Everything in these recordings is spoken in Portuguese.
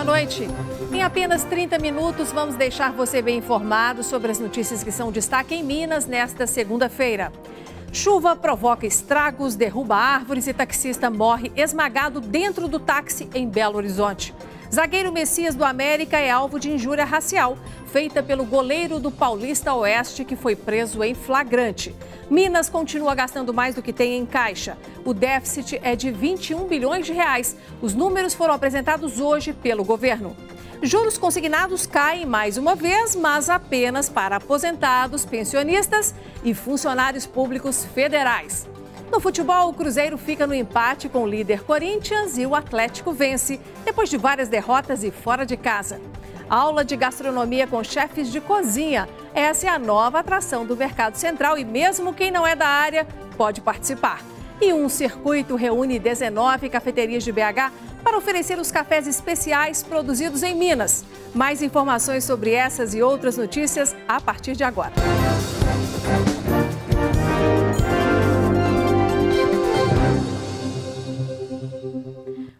Boa noite. Em apenas 30 minutos, vamos deixar você bem informado sobre as notícias que são destaque em Minas nesta segunda-feira. Chuva provoca estragos, derruba árvores e taxista morre esmagado dentro do táxi em Belo Horizonte. Zagueiro Messias do América é alvo de injúria racial, feita pelo goleiro do Paulista Oeste, que foi preso em flagrante. Minas continua gastando mais do que tem em caixa. O déficit é de 21 bilhões de reais. Os números foram apresentados hoje pelo governo. Juros consignados caem mais uma vez, mas apenas para aposentados, pensionistas e funcionários públicos federais. No futebol, o Cruzeiro fica no empate com o líder Corinthians e o Atlético vence, depois de várias derrotas e fora de casa. Aula de gastronomia com chefes de cozinha. Essa é a nova atração do Mercado Central e mesmo quem não é da área pode participar. E um circuito reúne 19 cafeterias de BH para oferecer os cafés especiais produzidos em Minas. Mais informações sobre essas e outras notícias a partir de agora.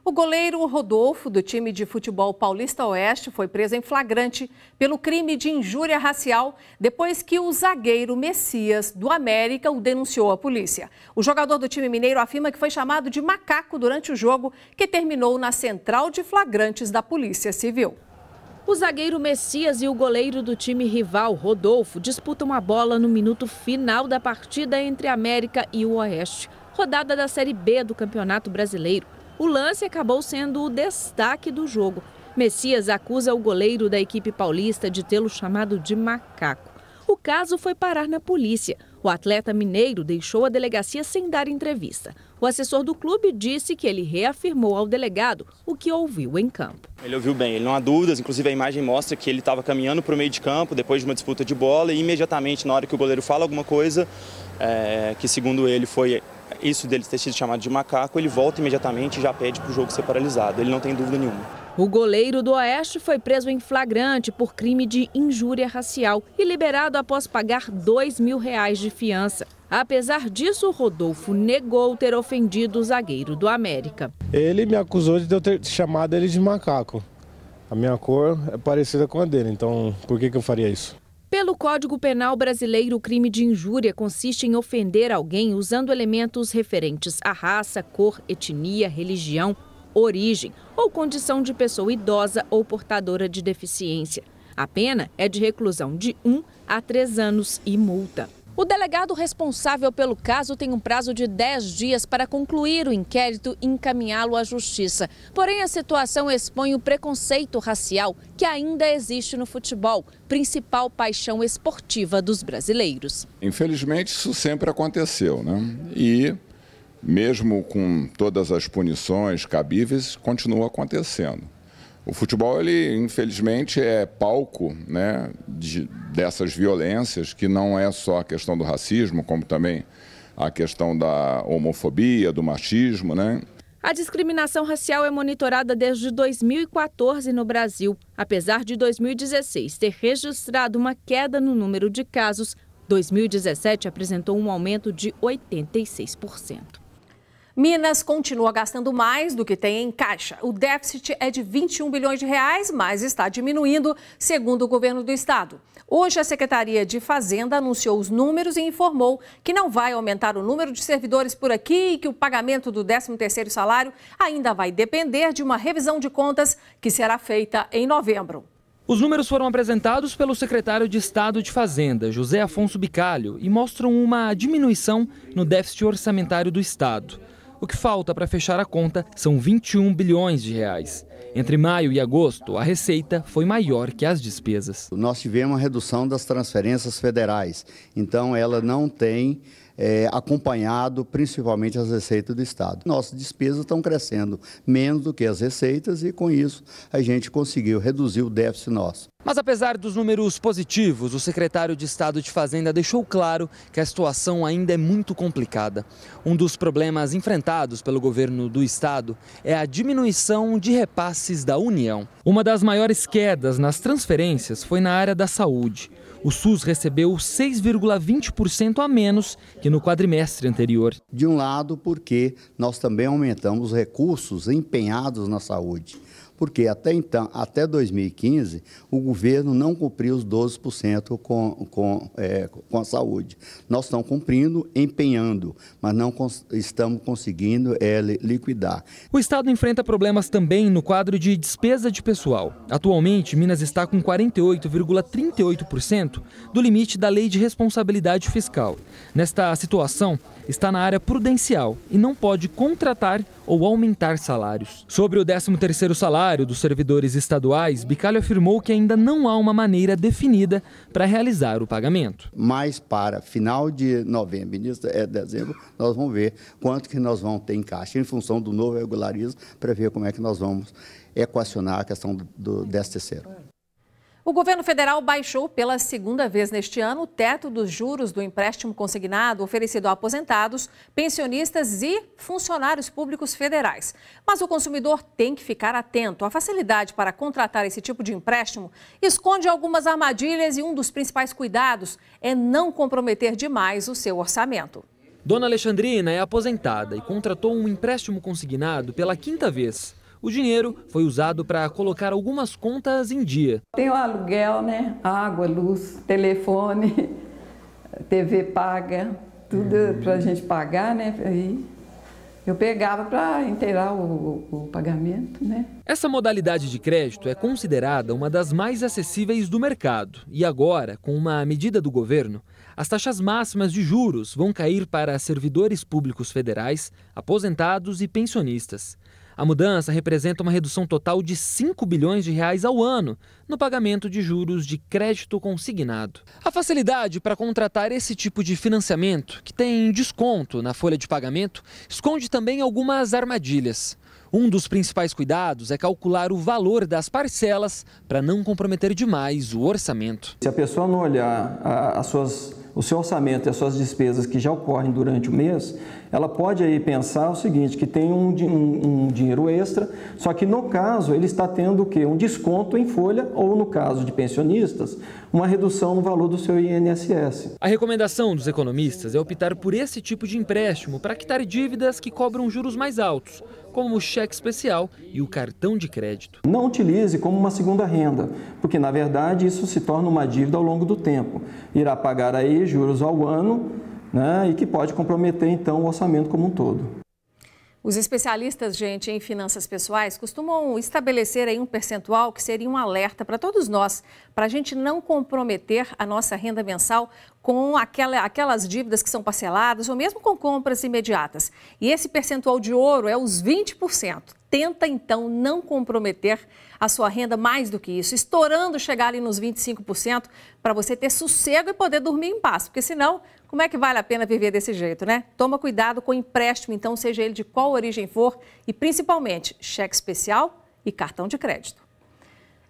O goleiro Rodolfo, do time de futebol Paulista Oeste, foi preso em flagrante pelo crime de injúria racial depois que o zagueiro Messias, do América, o denunciou à polícia. O jogador do time mineiro afirma que foi chamado de macaco durante o jogo, que terminou na central de flagrantes da Polícia Civil. O zagueiro Messias e o goleiro do time rival, Rodolfo, disputam a bola no minuto final da partida entre América e o Oeste, rodada da Série B do Campeonato Brasileiro. O lance acabou sendo o destaque do jogo. Messias acusa o goleiro da equipe paulista de tê-lo chamado de macaco. O caso foi parar na polícia. O atleta mineiro deixou a delegacia sem dar entrevista. O assessor do clube disse que ele reafirmou ao delegado o que ouviu em campo. Ele ouviu bem, ele não há dúvidas, inclusive a imagem mostra que ele estava caminhando para o meio de campo depois de uma disputa de bola e imediatamente na hora que o goleiro fala alguma coisa, que segundo ele foi isso dele ter sido chamado de macaco, ele volta imediatamente e já pede para o jogo ser paralisado, ele não tem dúvida nenhuma. O goleiro do Oeste foi preso em flagrante por crime de injúria racial e liberado após pagar R$2.000 de fiança. Apesar disso, Rodolfo negou ter ofendido o zagueiro do América. Ele me acusou de eu ter chamado ele de macaco. A minha cor é parecida com a dele, então por que eu faria isso? Pelo Código Penal brasileiro, o crime de injúria consiste em ofender alguém usando elementos referentes à raça, cor, etnia, religião, origem ou condição de pessoa idosa ou portadora de deficiência. A pena é de reclusão de 1 a 3 anos e multa. O delegado responsável pelo caso tem um prazo de 10 dias para concluir o inquérito e encaminhá-lo à justiça. Porém, a situação expõe o preconceito racial que ainda existe no futebol, principal paixão esportiva dos brasileiros. Infelizmente, isso sempre aconteceu, né? E mesmo com todas as punições cabíveis, continua acontecendo. O futebol, ele, infelizmente, é palco, né, dessas violências, que não é só a questão do racismo, como também a questão da homofobia, do machismo, né? A discriminação racial é monitorada desde 2014 no Brasil. Apesar de 2016 ter registrado uma queda no número de casos, 2017 apresentou um aumento de 86%. Minas continua gastando mais do que tem em caixa. O déficit é de 21 bilhões de reais, mas está diminuindo, segundo o governo do estado. Hoje, a Secretaria de Fazenda anunciou os números e informou que não vai aumentar o número de servidores por aqui e que o pagamento do 13º salário ainda vai depender de uma revisão de contas que será feita em novembro. Os números foram apresentados pelo secretário de Estado de Fazenda, José Afonso Bicalho, e mostram uma diminuição no déficit orçamentário do estado. O que falta para fechar a conta são 21 bilhões de reais. Entre maio e agosto, a receita foi maior que as despesas. Nós tivemos uma redução das transferências federais, então ela não tem acompanhado principalmente as receitas do Estado. Nossas despesas estão crescendo menos do que as receitas e com isso a gente conseguiu reduzir o déficit nosso. Mas apesar dos números positivos, o secretário de Estado de Fazenda deixou claro que a situação ainda é muito complicada. Um dos problemas enfrentados pelo governo do estado é a diminuição de repasses da União. Uma das maiores quedas nas transferências foi na área da saúde. O SUS recebeu 6,20% a menos que no quadrimestre anterior. De um lado, porque nós também aumentamos os recursos empenhados na saúde. porque até então, até 2015, o governo não cumpriu os 12% com a saúde. Nós estamos cumprindo, empenhando, mas não estamos conseguindo liquidar. O Estado enfrenta problemas também no quadro de despesa de pessoal. Atualmente, Minas está com 48,38% do limite da Lei de Responsabilidade Fiscal. Nesta situação, está na área prudencial e não pode contratar ou aumentar salários. Sobre o 13º salário dos servidores estaduais, Bicalho afirmou que ainda não há uma maneira definida para realizar o pagamento. Mas para final de novembro, início de dezembro, nós vamos ver quanto que nós vamos ter em caixa, em função do novo regularismo, para ver como é que nós vamos equacionar a questão do 13º. O governo federal baixou pela segunda vez neste ano o teto dos juros do empréstimo consignado oferecido a aposentados, pensionistas e funcionários públicos federais. Mas o consumidor tem que ficar atento. A facilidade para contratar esse tipo de empréstimo esconde algumas armadilhas e um dos principais cuidados é não comprometer demais o seu orçamento. Dona Alexandrina é aposentada e contratou um empréstimo consignado pela 5ª vez. O dinheiro foi usado para colocar algumas contas em dia. Tem o aluguel, né? Água, luz, telefone, TV paga, tudo para a gente pagar, né? Aí eu pegava para inteirar o pagamento, né? Essa modalidade de crédito é considerada uma das mais acessíveis do mercado. E agora, com uma medida do governo, as taxas máximas de juros vão cair para servidores públicos federais, aposentados e pensionistas. A mudança representa uma redução total de 5 bilhões de reais ao ano no pagamento de juros de crédito consignado. A facilidade para contratar esse tipo de financiamento, que tem desconto na folha de pagamento, esconde também algumas armadilhas. Um dos principais cuidados é calcular o valor das parcelas para não comprometer demais o orçamento. Se a pessoa não olhar o seu orçamento e as suas despesas que já ocorrem durante o mês, ela pode aí pensar o seguinte, que tem um dinheiro extra, só que no caso ele está tendo o quê? Um desconto em folha ou, no caso de pensionistas, uma redução no valor do seu INSS. A recomendação dos economistas é optar por esse tipo de empréstimo para quitar dívidas que cobram juros mais altos, como o cheque especial e o cartão de crédito. Não utilize como uma segunda renda, porque na verdade isso se torna uma dívida ao longo do tempo. Irá pagar aí juros ao ano, né, e que pode comprometer então o orçamento como um todo. Os especialistas, gente, em finanças pessoais costumam estabelecer aí um percentual que seria um alerta para todos nós, para a gente não comprometer a nossa renda mensal com aquelas dívidas que são parceladas ou mesmo com compras imediatas. E esse percentual de ouro é os 20%. Tenta, então, não comprometer a sua renda mais do que isso, estourando chegar ali nos 25% para você ter sossego e poder dormir em paz, porque senão, como é que vale a pena viver desse jeito, né? Toma cuidado com o empréstimo, então, seja ele de qual origem for e, principalmente, cheque especial e cartão de crédito.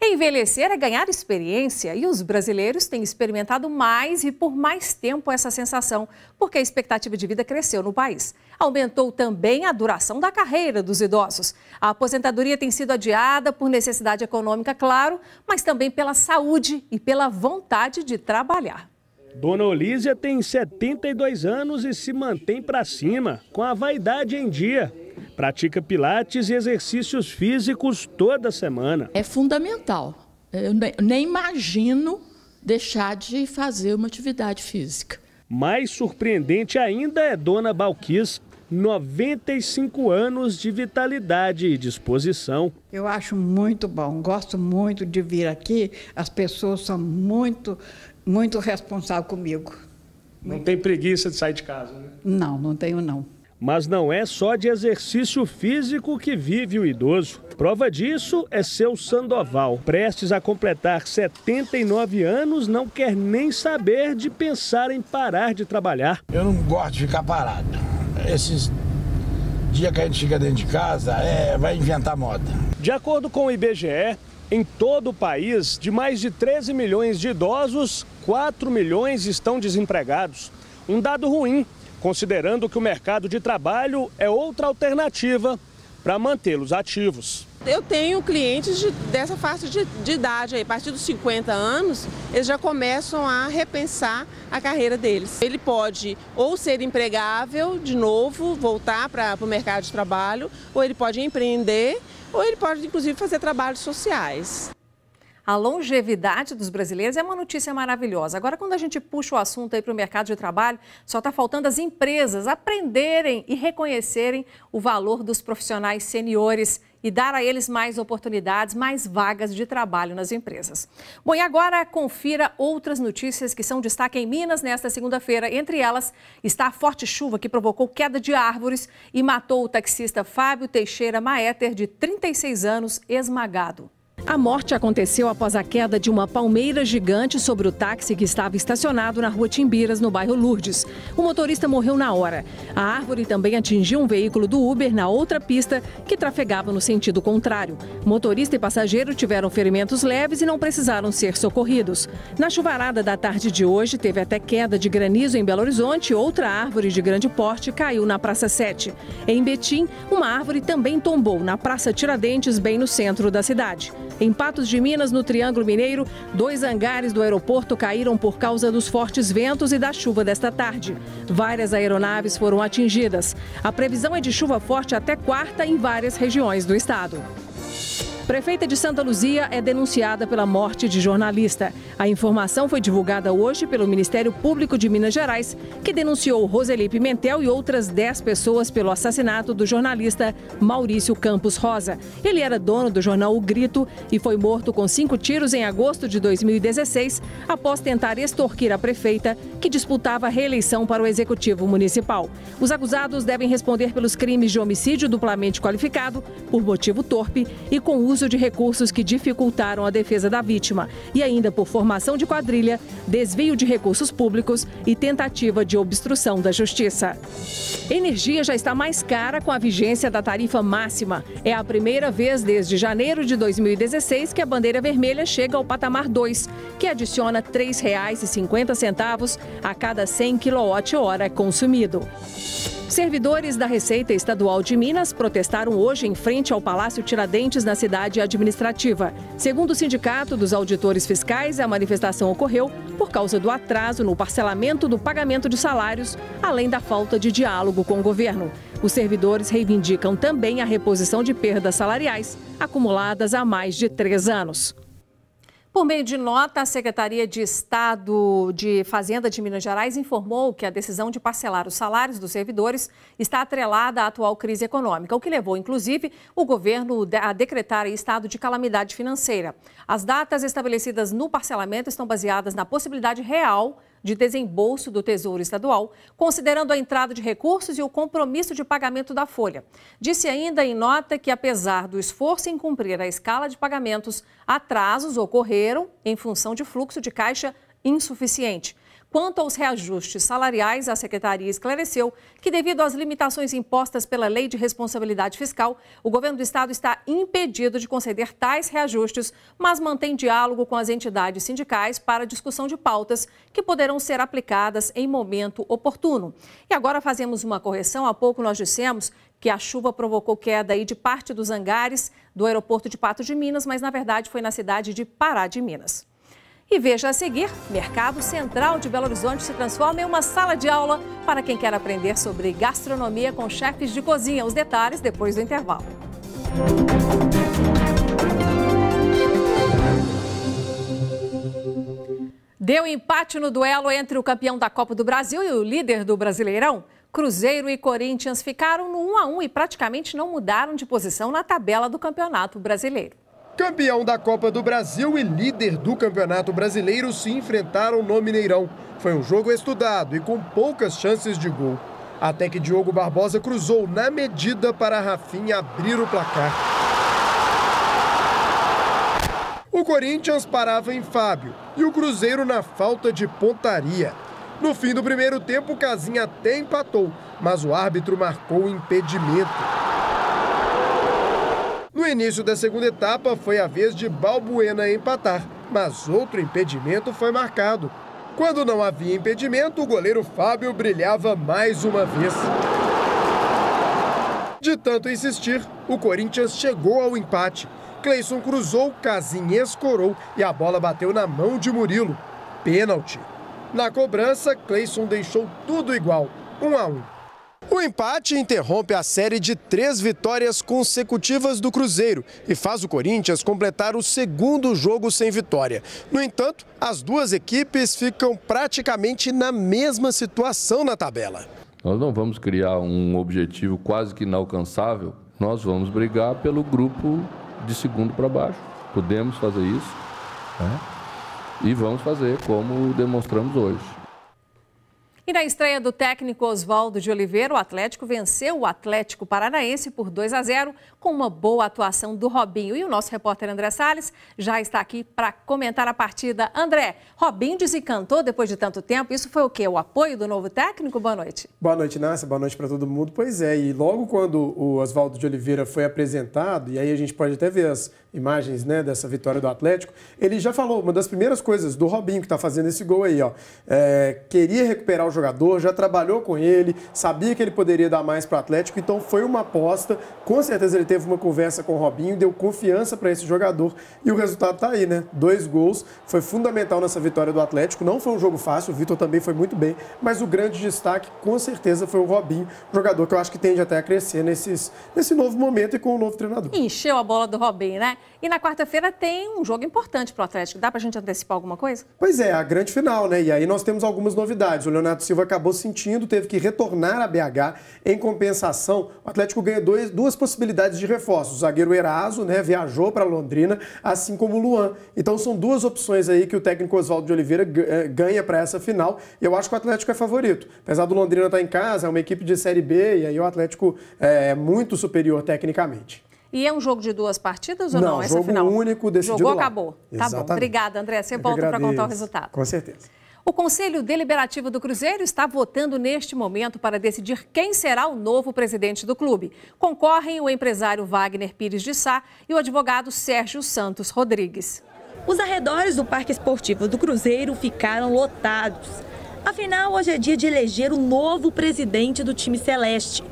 Envelhecer é ganhar experiência e os brasileiros têm experimentado mais e por mais tempo essa sensação, porque a expectativa de vida cresceu no país. Aumentou também a duração da carreira dos idosos. A aposentadoria tem sido adiada por necessidade econômica, claro, mas também pela saúde e pela vontade de trabalhar. Dona Olísia tem 72 anos e se mantém pra cima, com a vaidade em dia. Pratica pilates e exercícios físicos toda semana. É fundamental. Eu nem imagino deixar de fazer uma atividade física. Mais surpreendente ainda é Dona Balquis, 95 anos de vitalidade e disposição. Eu acho muito bom, gosto muito de vir aqui, as pessoas são muito responsáveis comigo. Não tem preguiça de sair de casa, né? Não tenho não. Mas não é só de exercício físico que vive o idoso. Prova disso é seu Sandoval. Prestes a completar 79 anos, não quer nem saber de pensar em parar de trabalhar. Eu não gosto de ficar parado. Esses dias que a gente fica dentro de casa, vai inventar moda. De acordo com o IBGE, em todo o país, de mais de 13 milhões de idosos, 4 milhões estão desempregados. Um dado ruim, considerando que o mercado de trabalho é outra alternativa para mantê-los ativos. Eu tenho clientes dessa faixa de idade, aí, a partir dos 50 anos, eles já começam a repensar a carreira deles. Ele pode ou ser empregável de novo, voltar para o mercado de trabalho, ou ele pode empreender, ou ele pode inclusive fazer trabalhos sociais. A longevidade dos brasileiros é uma notícia maravilhosa. Agora, quando a gente puxa o assunto aí para o mercado de trabalho, só está faltando as empresas aprenderem e reconhecerem o valor dos profissionais seniores e dar a eles mais oportunidades, mais vagas de trabalho nas empresas. Bom, e agora confira outras notícias que são destaque em Minas nesta segunda-feira. Entre elas está a forte chuva que provocou queda de árvores e matou o taxista Fábio Teixeira Maéter, de 36 anos, esmagado. A morte aconteceu após a queda de uma palmeira gigante sobre o táxi que estava estacionado na rua Timbiras, no bairro Lourdes. O motorista morreu na hora. A árvore também atingiu um veículo do Uber na outra pista, que trafegava no sentido contrário. Motorista e passageiro tiveram ferimentos leves e não precisaram ser socorridos. Na chuvarada da tarde de hoje, teve até queda de granizo em Belo Horizonte. Outra árvore de grande porte caiu na Praça 7. Em Betim, uma árvore também tombou na Praça Tiradentes, bem no centro da cidade. Em Patos de Minas, no Triângulo Mineiro, 2 hangares do aeroporto caíram por causa dos fortes ventos e da chuva desta tarde. Várias aeronaves foram atingidas. A previsão é de chuva forte até quarta em várias regiões do estado. Prefeita de Santa Luzia é denunciada pela morte de jornalista. A informação foi divulgada hoje pelo Ministério Público de Minas Gerais, que denunciou Roseli Pimentel e outras 10 pessoas pelo assassinato do jornalista Maurício Campos Rosa. Ele era dono do jornal O Grito e foi morto com 5 tiros em agosto de 2016, após tentar extorquir a prefeita, que disputava a reeleição para o Executivo Municipal. Os acusados devem responder pelos crimes de homicídio duplamente qualificado, por motivo torpe e com uso de recursos que dificultaram a defesa da vítima, e ainda por formação de quadrilha, desvio de recursos públicos e tentativa de obstrução da justiça. Energia já está mais cara com a vigência da tarifa máxima. É a primeira vez desde janeiro de 2016 que a bandeira vermelha chega ao patamar 2, que adiciona R$ 3,50 a cada 100 kWh consumido. Servidores da Receita Estadual de Minas protestaram hoje em frente ao Palácio Tiradentes, na cidade administrativa. Segundo o Sindicato dos Auditores Fiscais, a manifestação ocorreu por causa do atraso no parcelamento do pagamento de salários, além da falta de diálogo com o governo. Os servidores reivindicam também a reposição de perdas salariais acumuladas há mais de 3 anos. Por meio de nota, a Secretaria de Estado de Fazenda de Minas Gerais informou que a decisão de parcelar os salários dos servidores está atrelada à atual crise econômica, o que levou, inclusive, o governo a decretar estado de calamidade financeira. As datas estabelecidas no parcelamento estão baseadas na possibilidade real de desembolso do Tesouro Estadual, considerando a entrada de recursos e o compromisso de pagamento da folha. Disse ainda em nota que, apesar do esforço em cumprir a escala de pagamentos, atrasos ocorreram em função de fluxo de caixa insuficiente. Quanto aos reajustes salariais, a Secretaria esclareceu que, devido às limitações impostas pela Lei de Responsabilidade Fiscal, o governo do estado está impedido de conceder tais reajustes, mas mantém diálogo com as entidades sindicais para discussão de pautas que poderão ser aplicadas em momento oportuno. E agora fazemos uma correção. Há pouco nós dissemos que a chuva provocou queda aí de parte dos hangares do aeroporto de Patos de Minas, mas na verdade foi na cidade de Pará de Minas. E veja a seguir, Mercado Central de Belo Horizonte se transforma em uma sala de aula para quem quer aprender sobre gastronomia com chefes de cozinha. Os detalhes depois do intervalo. Deu empate no duelo entre o campeão da Copa do Brasil e o líder do Brasileirão. Cruzeiro e Corinthians ficaram no 1-1 e praticamente não mudaram de posição na tabela do Campeonato Brasileiro. Campeão da Copa do Brasil e líder do Campeonato Brasileiro se enfrentaram no Mineirão. Foi um jogo estudado e com poucas chances de gol. Até que Diogo Barbosa cruzou na medida para Rafinha abrir o placar. O Corinthians parava em Fábio e o Cruzeiro na falta de pontaria. No fim do primeiro tempo, Casinha até empatou, mas o árbitro marcou impedimento. No início da segunda etapa, foi a vez de Balbuena empatar, mas outro impedimento foi marcado. Quando não havia impedimento, o goleiro Fábio brilhava mais uma vez. De De tanto insistir, o Corinthians chegou ao empate. Cleison cruzou, Casim escorou e a bola bateu na mão de Murilo. Pênalti. Na cobrança, Cleison deixou tudo igual, 1-1. O empate interrompe a série de 3 vitórias consecutivas do Cruzeiro e faz o Corinthians completar o segundo jogo sem vitória. No entanto, as duas equipes ficam praticamente na mesma situação na tabela. Nós não vamos criar um objetivo quase que inalcançável, nós vamos brigar pelo grupo de segundo para baixo. Podemos fazer isso, né? E vamos fazer como demonstramos hoje. E na estreia do técnico Oswaldo de Oliveira, o Atlético venceu o Atlético Paranaense por 2-0 com uma boa atuação do Robinho. E o nosso repórter André Salles já está aqui para comentar a partida. André, Robinho desencantou depois de tanto tempo. Isso foi o quê? O apoio do novo técnico? Boa noite. Boa noite, Nácia. Boa noite para todo mundo. Pois é, e logo quando o Oswaldo de Oliveira foi apresentado, e aí a gente pode até ver as imagens, né, dessa vitória do Atlético, ele já falou, uma das primeiras coisas do Robinho, que está fazendo esse gol aí, ó, queria recuperar o jogador, já trabalhou com ele, sabia que ele poderia dar mais para o Atlético, então foi uma aposta, com certeza ele teve uma conversa com o Robinho, deu confiança para esse jogador e o resultado está aí, né? 2 gols, foi fundamental nessa vitória do Atlético, não foi um jogo fácil, o Vitor também foi muito bem, mas o grande destaque, com certeza, foi o Robinho, jogador que eu acho que tende até a crescer nesse novo momento e com o novo treinador. Encheu a bola do Robinho, né? E na quarta-feira tem um jogo importante para o Atlético. Dá para a gente antecipar alguma coisa? Pois é, a grande final, né? E aí nós temos algumas novidades. O Leonardo Silva acabou sentindo, teve que retornar a BH. Em compensação, o Atlético ganha duas possibilidades de reforço. O zagueiro Eraso, né, viajou para Londrina, assim como o Luan. Então são 2 opções aí que o técnico Oswaldo de Oliveira ganha para essa final. E eu acho que o Atlético é favorito. Apesar do Londrina estar em casa, é uma equipe de Série B, e aí o Atlético é muito superior tecnicamente. E é um jogo de 2 partidas ou não? Essa jogo final? único, decidido Jogou, lá. acabou. Exatamente. Tá bom. Obrigada, André. Você volta para contar o resultado. Com certeza. O Conselho Deliberativo do Cruzeiro está votando neste momento para decidir quem será o novo presidente do clube. Concorrem o empresário Wagner Pires de Sá e o advogado Sérgio Santos Rodrigues. Os arredores do Parque Esportivo do Cruzeiro ficaram lotados. Afinal, hoje é dia de eleger o novo presidente do time celeste.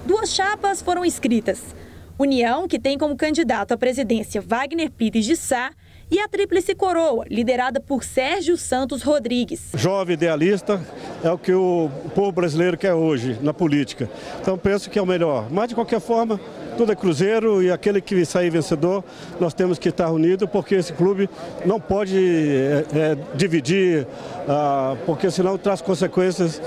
2 chapas foram inscritas. União, que tem como candidato à presidência Wagner Pires de Sá, e a Tríplice Coroa, liderada por Sérgio Santos Rodrigues. Jovem idealista é o que o povo brasileiro quer hoje na política. Então penso que é o melhor. Mas de qualquer forma, tudo é Cruzeiro e aquele que sair vencedor, nós temos que estar unidos, porque esse clube não pode dividir, porque senão traz consequências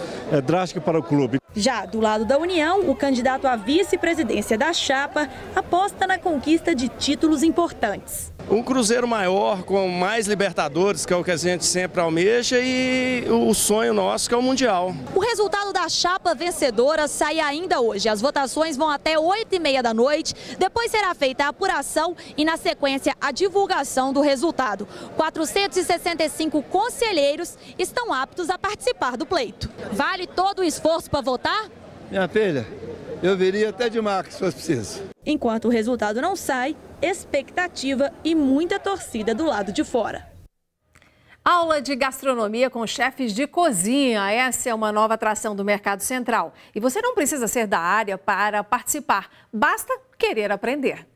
drásticas para o clube. Já do lado da União, o candidato à vice-presidência da chapa aposta na conquista de títulos importantes. Um Cruzeiro maior, com mais Libertadores, que é o que a gente sempre almeja, e o sonho nosso, que é o Mundial. O resultado da chapa vencedora sai ainda hoje. As votações vão até 8h30 da noite, depois será feita a apuração e, na sequência, a divulgação do resultado. 465 conselheiros estão aptos a participar do pleito. Vale todo o esforço para votar? Minha filha, eu viria até de Marcos, se fosse preciso. Enquanto o resultado não sai, expectativa e muita torcida do lado de fora. Aula de gastronomia com chefes de cozinha. Essa é uma nova atração do Mercado Central. E você não precisa ser da área para participar, basta querer aprender.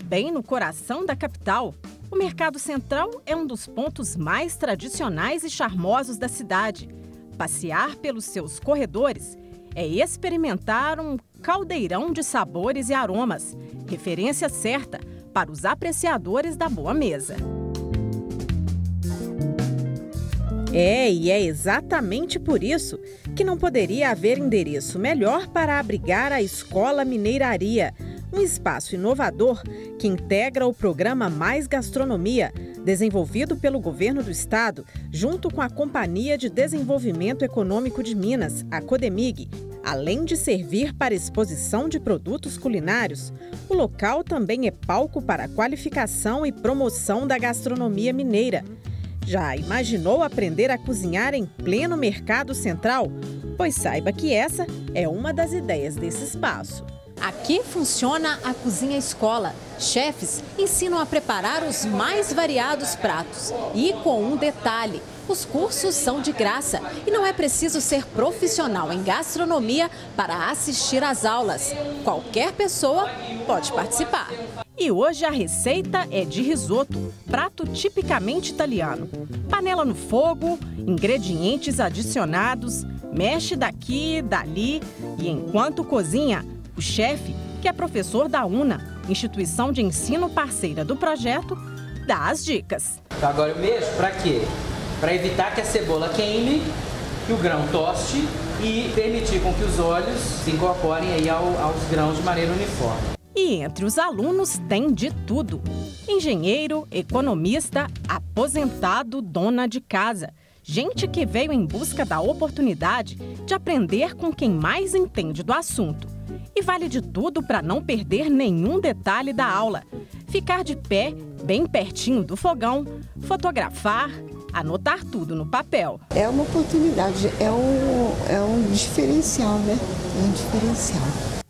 Bem no coração da capital, o Mercado Central é um dos pontos mais tradicionais e charmosos da cidade. Passear pelos seus corredores é experimentar um caldeirão de sabores e aromas, referência certa para os apreciadores da boa mesa. E é exatamente por isso que não poderia haver endereço melhor para abrigar a Escola Mineiraria, um espaço inovador que integra o programa Mais Gastronomia, desenvolvido pelo governo do estado, junto com a Companhia de Desenvolvimento Econômico de Minas, a Codemig. Além de servir para exposição de produtos culinários, o local também é palco para a qualificação e promoção da gastronomia mineira. Já imaginou aprender a cozinhar em pleno Mercado Central? Pois saiba que essa é uma das ideias desse espaço. Aqui funciona a Cozinha Escola. Chefes ensinam a preparar os mais variados pratos. E com um detalhe, Os cursos são de graça e não é preciso ser profissional em gastronomia para assistir às aulas. Qualquer pessoa pode participar. E hoje a receita é de risoto, prato tipicamente italiano. Panela no fogo, ingredientes adicionados, mexe daqui, dali e enquanto cozinha, o chefe, que é professor da UNA, instituição de ensino parceira do projeto, dá as dicas. Então agora eu mexo para quê? Para evitar que a cebola queime, que o grão toste e permitir com que os óleos se incorporem aí aos grãos de maneira uniforme. E entre os alunos tem de tudo. Engenheiro, economista, aposentado, dona de casa. Gente que veio em busca da oportunidade de aprender com quem mais entende do assunto. E vale de tudo para não perder nenhum detalhe da aula. Ficar de pé, bem pertinho do fogão, fotografar, anotar tudo no papel. É uma oportunidade, é um diferencial, né? É um diferencial.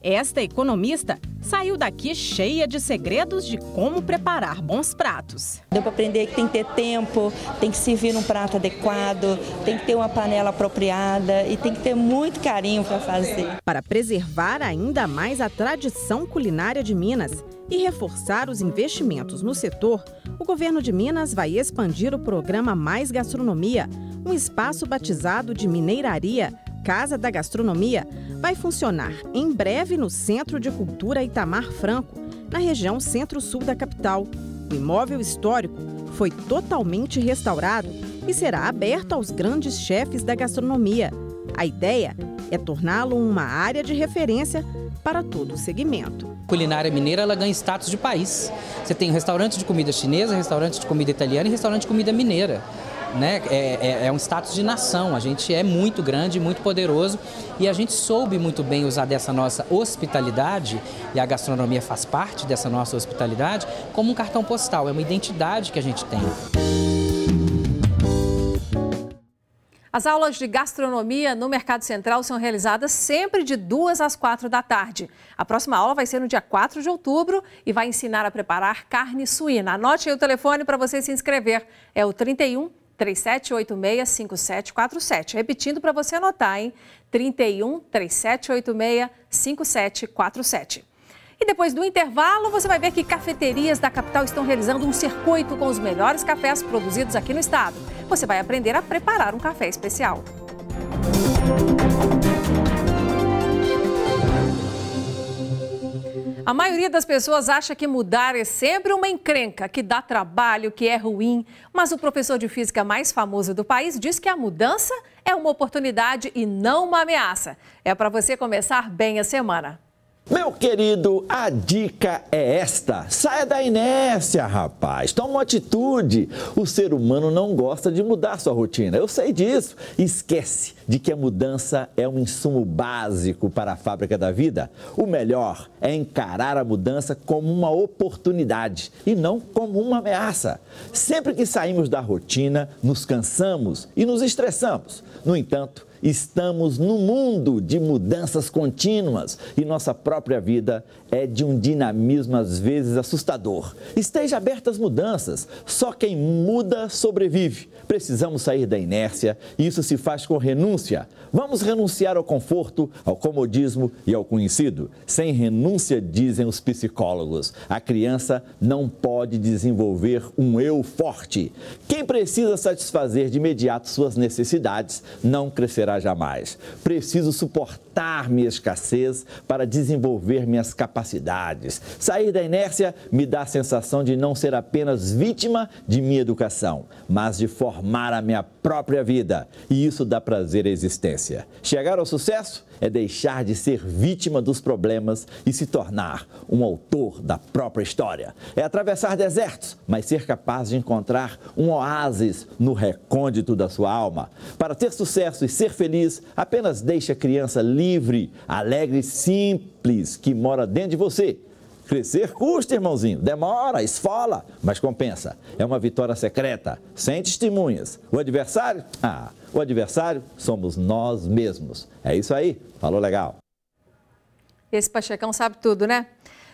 Esta economista saiu daqui cheia de segredos de como preparar bons pratos. Deu para aprender que tem que ter tempo, tem que servir num prato adequado, tem que ter uma panela apropriada e tem que ter muito carinho para fazer. Para preservar ainda mais a tradição culinária de Minas e reforçar os investimentos no setor, o governo de Minas vai expandir o programa Mais Gastronomia, um espaço batizado de Mineiraria, Casa da Gastronomia, vai funcionar em breve no Centro de Cultura Itamar Franco, na região centro-sul da capital. O imóvel histórico foi totalmente restaurado e será aberto aos grandes chefes da gastronomia. A ideia é torná-lo uma área de referência para todo o segmento. A culinária mineira ela ganha status de país. Você tem restaurante de comida chinesa, restaurante de comida italiana e restaurante de comida mineira. Né? É um status de nação, a gente é muito grande, muito poderoso e a gente soube muito bem usar dessa nossa hospitalidade, e a gastronomia faz parte dessa nossa hospitalidade, como um cartão postal, é uma identidade que a gente tem. As aulas de gastronomia no Mercado Central são realizadas sempre de 2 às 4 da tarde. A próxima aula vai ser no dia 4 de outubro e vai ensinar a preparar carne suína. Anote aí o telefone para você se inscrever, é o 31 3786 5747. Repetindo para você anotar, hein? 31 3786 5747. E depois do intervalo, você vai ver que cafeterias da capital estão realizando um circuito com os melhores cafés produzidos aqui no estado. Você vai aprender a preparar um café especial. A maioria das pessoas acha que mudar é sempre uma encrenca, que dá trabalho, que é ruim. Mas o professor de física mais famoso do país diz que a mudança é uma oportunidade e não uma ameaça. É para você começar bem a semana. Meu querido, a dica é esta. Saia da inércia, rapaz. Toma uma atitude. O ser humano não gosta de mudar sua rotina. Eu sei disso. Esquece de que a mudança é um insumo básico para a fábrica da vida. O melhor é encarar a mudança como uma oportunidade e não como uma ameaça. Sempre que saímos da rotina, nos cansamos e nos estressamos. No entanto, estamos num mundo de mudanças contínuas e nossa própria vida é de um dinamismo às vezes assustador. Esteja aberto às mudanças, só quem muda sobrevive. Precisamos sair da inércia e isso se faz com renúncia. Vamos renunciar ao conforto, ao comodismo e ao conhecido. Sem renúncia, dizem os psicólogos, a criança não pode desenvolver um eu forte. Quem precisa satisfazer de imediato suas necessidades não crescerá jamais. Preciso suportar minha escassez para desenvolver minhas capacidades. Sair da inércia me dá a sensação de não ser apenas vítima de minha educação, mas de formar a minha própria vida. E isso dá prazer à existência. Chegar ao sucesso é deixar de ser vítima dos problemas e se tornar um autor da própria história. É atravessar desertos, mas ser capaz de encontrar um oásis no recôndito da sua alma. Para ter sucesso e ser feliz, apenas deixe a criança livre, alegre e simples que mora dentro de você. Crescer custa, irmãozinho. Demora, esfola, mas compensa. É uma vitória secreta, sem testemunhas. O adversário? O adversário somos nós mesmos. É isso aí. Falou legal. Esse Pachecão sabe tudo, né?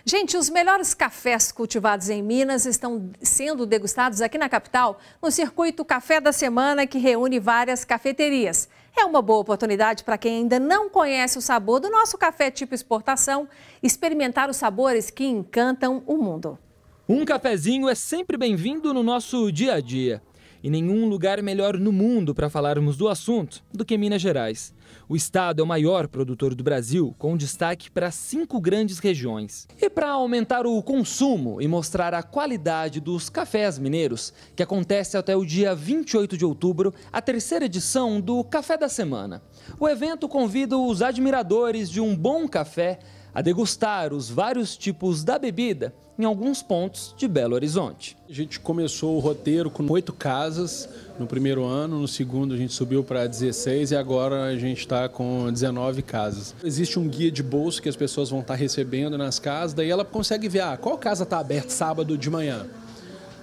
Gente, os melhores cafés cultivados em Minas estão sendo degustados aqui na capital no circuito Café da Semana, que reúne várias cafeterias. É uma boa oportunidade para quem ainda não conhece o sabor do nosso café tipo exportação, experimentar os sabores que encantam o mundo. Um cafezinho é sempre bem-vindo no nosso dia a dia. E nenhum lugar melhor no mundo para falarmos do assunto do que Minas Gerais. O estado é o maior produtor do Brasil, com destaque para 5 grandes regiões. E para aumentar o consumo e mostrar a qualidade dos cafés mineiros, que acontece até o dia 28 de outubro, a 3ª edição do Café da Semana. O evento convida os admiradores de um bom café a degustar os vários tipos da bebida em alguns pontos de Belo Horizonte. A gente começou o roteiro com 8 casas no primeiro ano, no segundo a gente subiu para 16 e agora a gente está com 19 casas. Existe um guia de bolso que as pessoas vão estar recebendo nas casas, daí ela consegue ver qual casa está aberta sábado de manhã.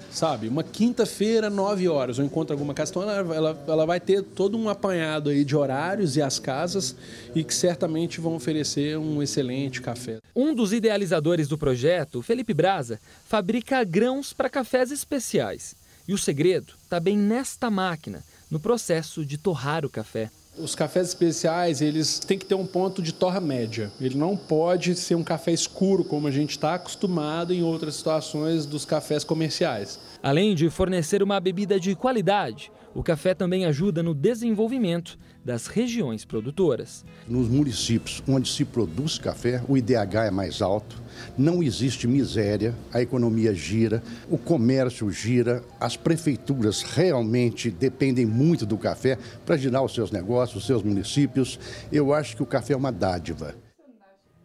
Sabe, uma quinta-feira, 9 horas, eu encontro alguma casa, então ela vai ter todo um apanhado aí de horários e as casas e que certamente vão oferecer um excelente café. Um dos idealizadores do projeto, Felipe Braza, fabrica grãos para cafés especiais. E o segredo está bem nesta máquina, no processo de torrar o café. Os cafés especiais, eles têm que ter um ponto de torra média. Ele não pode ser um café escuro, como a gente está acostumado em outras situações dos cafés comerciais. Além de fornecer uma bebida de qualidade, o café também ajuda no desenvolvimento das regiões produtoras. Nos municípios onde se produz café, o IDH é mais alto, não existe miséria, a economia gira, o comércio gira, as prefeituras realmente dependem muito do café para girar os seus negócios, os seus municípios. Eu acho que o café é uma dádiva.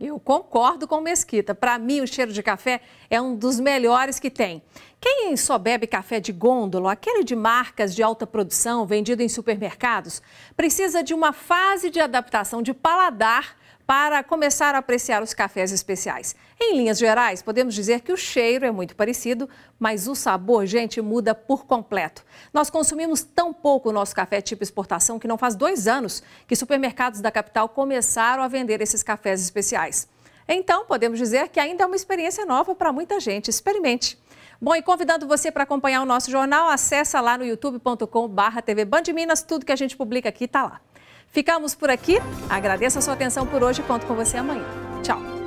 Eu concordo com Mesquita. Para mim, o cheiro de café é um dos melhores que tem. Quem só bebe café de gôndola, aquele de marcas de alta produção vendido em supermercados, precisa de uma fase de adaptação de paladar para começar a apreciar os cafés especiais. Em linhas gerais, podemos dizer que o cheiro é muito parecido, mas o sabor, gente, muda por completo. Nós consumimos tão pouco o nosso café tipo exportação que não faz 2 anos que supermercados da capital começaram a vender esses cafés especiais. Então, podemos dizer que ainda é uma experiência nova para muita gente. Experimente. Bom, e convidando você para acompanhar o nosso jornal, acessa lá no youtube.com/TV Band Minas, tudo que a gente publica aqui está lá. Ficamos por aqui, agradeço a sua atenção por hoje e conto com você amanhã. Tchau!